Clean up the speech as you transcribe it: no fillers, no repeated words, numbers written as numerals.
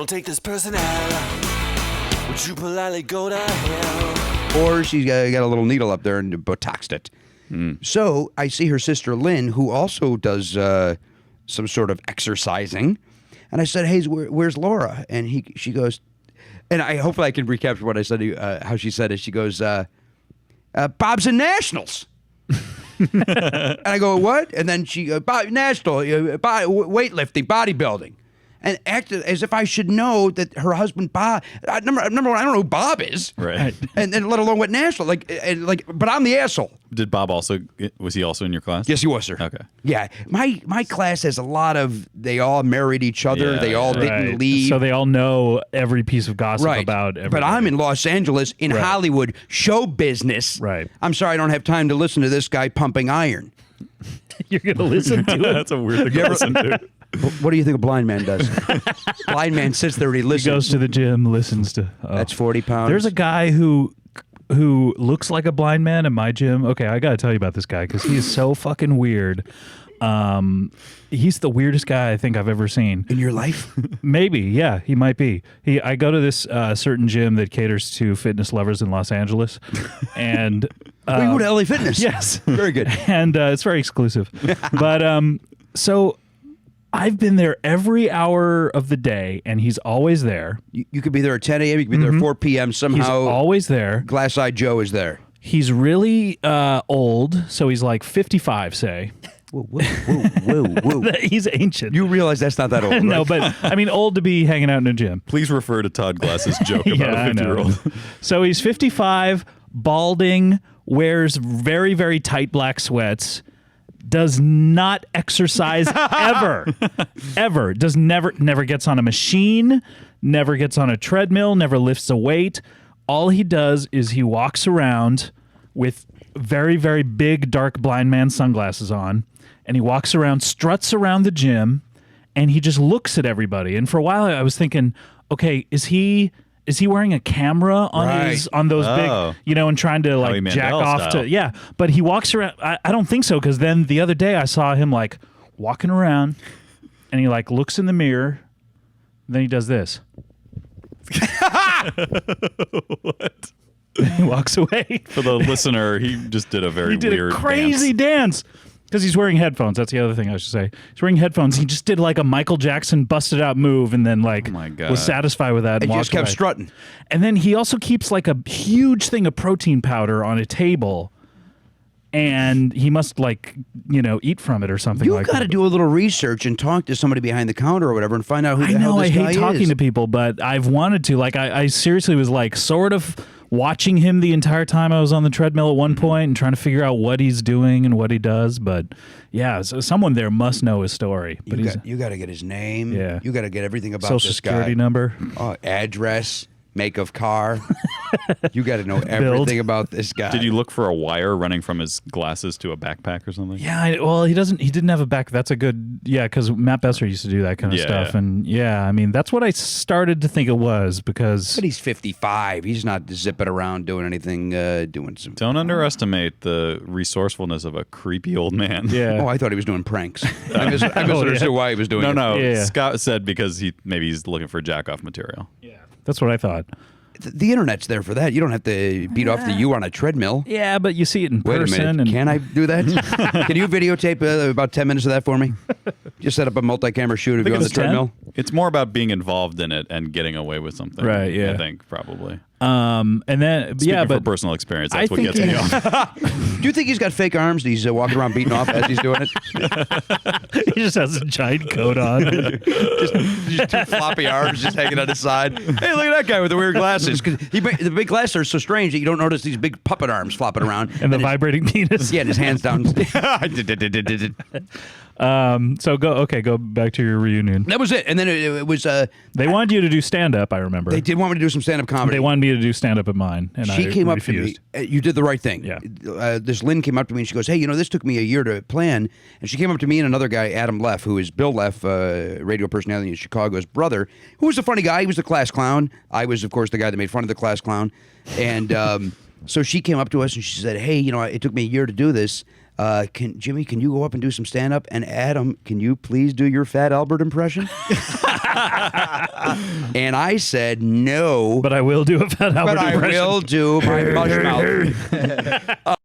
I'll take this person out. Would you politely go to hell? Or she's got a little needle up there and Botoxed it. So I see her sister Lynn, who also does some sort of exercising. And I said, hey, where's Laura? And she goes, and hopefully I can recapture what I said to you, how she said it. She goes, Bob's in Nationals. And I go, what? And then she goes, National, weightlifting, bodybuilding. And acted as if I should know that her husband Bob. Number one, I don't know who Bob is, Right. and let alone what national. But I'm the asshole. Did Bob was he also in your class? Yes, he was, sir. Okay. Yeah, my class has a lot of. They all married each other. Yeah, they all didn't leave. So they all know every piece of gossip about everybody. But I'm in Los Angeles, in Hollywood, show business. Right. I'm sorry, I don't have time to listen to this guy pumping iron. You're going to listen to it? That's a weird thing to listen to. What do you think a blind man does? Blind man sits there and he listens. He goes to the gym, listens to... That's 40 pounds. There's a guy who looks like a blind man in my gym. Okay, I got to tell you about this guy because he's so fucking weird. He's the weirdest guy I think I've ever seen. In your life? Maybe, yeah, he might be. I go to this certain gym that caters to fitness lovers in Los Angeles. And... we go to LA Fitness. Yes. Very good. And it's very exclusive. But so... I've been there every hour of the day, and he's always there. You could be there at 10 a.m., you could be there at 4 p.m. Somehow. He's always there. Glass-eyed Joe is there. He's really old, so he's like 55, say. Whoa. He's ancient. You realize that's not that old, right? No, but I mean old to be hanging out in a gym. Please refer to Todd Glass's joke about a 50-year-old. So he's 55, balding, wears very, very tight black sweats, does not exercise ever, never gets on a machine, never gets on a treadmill, never lifts a weight. All he does is he walks around with very, very big dark blind man sunglasses on, and he walks around, struts around the gym, and he just looks at everybody. And for a while I was thinking, okay, is he wearing a camera on those big, and trying to like jack off style. to, but he walks around. I don't think so. Cause then the other day I saw him like walking around and he like looks in the mirror. Then he does this. What? He walks away. For the listener, he just did a very weird a crazy dance. Because he's wearing headphones. That's the other thing I should say. He's wearing headphones. He just did like a Michael Jackson busted out move and then like was satisfied with that. And walked just kept away. strutting. And then he also keeps like a huge thing of protein powder on a table. And he must eat from it or something like that. You've got to do a little research and talk to somebody behind the counter or whatever and find out who the hell this guy is. I hate talking to people, but I've wanted to. Like I seriously was like sort of watching him the entire time I was on the treadmill at one point and trying to figure out what he's doing and what he does. But yeah, so someone there must know his story. But you got to get his name. Yeah. You got to get everything about Social this guy. security number. Address, make of car. You got to know everything about this guy. Did you look for a wire running from his glasses to a backpack or something? Yeah, he didn't have a back. That's a good, because Matt Besser used to do that kind of stuff. Yeah. And I mean, that's what I started to think it was because. But he's 55. He's not zipping around doing anything, doing some. Don't underestimate the resourcefulness of a creepy old man. Yeah. Oh, I thought he was doing pranks. I misunderstood why he was doing it. No. Yeah. Scott said because maybe he's looking for jack-off material. Yeah. That's what I thought. The internet's there for that. You don't have to beat off the you on a treadmill. Yeah, but you see it in Wait person. a minute. Can I do that? Can you videotape about 10 minutes of that for me? Just set up a multi-camera shoot of you on the treadmill. It's more about being involved in it and getting away with something. Right, yeah. I think probably. And then, Speaking but from personal experience, I that's what think gets me off. Do you think he's got fake arms that he's walking around beating off as he's doing it? he just has a giant coat on. just two floppy arms just hanging on his side. Hey, look at that guy with the weird glasses. 'Cause the big glasses are so strange that you don't notice these big puppet arms flopping around. And the vibrating penis. Yeah, and his hands down. So go back to your reunion. That was it. And then it was... they wanted you to do stand-up, I remember. They did want me to do some stand-up comedy. They wanted me to do stand-up at mine, and she I came refused. up to me. You did the right thing. Yeah. This Lynn came up to me and she goes, hey, this took me a year to plan. And she came up to me and another guy, Adam Leff, who is Bill Leff, radio personality in Chicago's brother, who was a funny guy. He was the class clown. I was, of course, the guy that made fun of the class clown. And So she came up to us and she said, "Hey, it took me a year to do this. Can you go up and do some stand up? And Adam, can you please do your Fat Albert impression?" And I said, "No, But I will do a Fat Albert but I impression. will do my mush mouth."